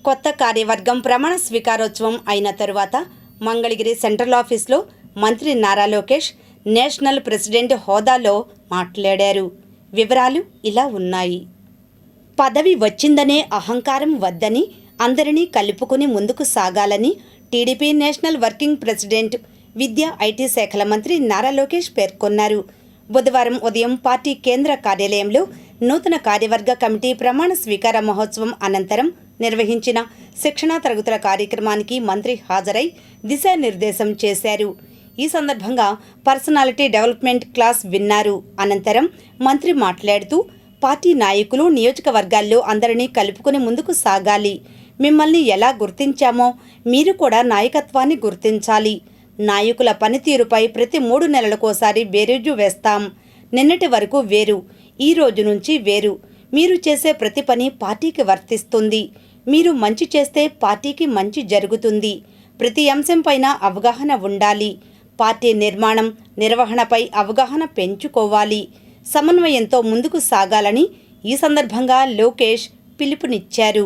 కొత్త కార్యవర్గం ప్రమాణ స్వీకారోత్సవం అయిన తరువాత మంగళగిరి సెంట్రల్ ఆఫీస్లో మంత్రి నారా లోకేష్ నేషనల్ ప్రెసిడెంట్ హోదాలో మాట్లాడారు. వివరాలు ఇలా ఉన్నాయి. పదవి వచ్చిందనే అహంకారం వద్దని, అందరినీ కలుపుకుని ముందుకు సాగాలని టీడీపీ నేషనల్ వర్కింగ్ ప్రెసిడెంట్, విద్యా ఐటీ శాఖల మంత్రి నారా లోకేష్ పేర్కొన్నారు. బుధవారం ఉదయం పార్టీ కేంద్ర కార్యాలయంలో నూతన కార్యవర్గ కమిటీ ప్రమాణ స్వీకార మహోత్సవం అనంతరం నిర్వహించిన శిక్షణా తరగతుల కార్యక్రమానికి మంత్రి హాజరై దిశానిర్దేశం చేశారు. ఈ సందర్భంగా పర్సనాలిటీ డెవలప్మెంట్ క్లాస్ విన్నారు. అనంతరం మంత్రి మాట్లాడుతూ, పార్టీ నాయకులు నియోజకవర్గాల్లో అందరినీ కలుపుకుని ముందుకు సాగాలి. మిమ్మల్ని ఎలా గుర్తించామో మీరు కూడా నాయకత్వాన్ని గుర్తించాలి. నాయకుల పనితీరుపై ప్రతి 3 నెలలకోసారి బేరీజు వేస్తాం. నిన్నటి వరకు వేరు, ఈ రోజు నుంచి వేరు. మీరు చేసే ప్రతి పని పార్టీకి వర్తిస్తుంది. మీరు మంచి చేస్తే పార్టీకి మంచి జరుగుతుంది. ప్రతి అంశంపైన అవగాహన ఉండాలి. పార్టీ నిర్మాణం, నిర్వహణపై అవగాహన పెంచుకోవాలి. సమన్వయంతో ముందుకు సాగాలని ఈ సందర్భంగా లోకేష్ పిలుపునిచ్చారు.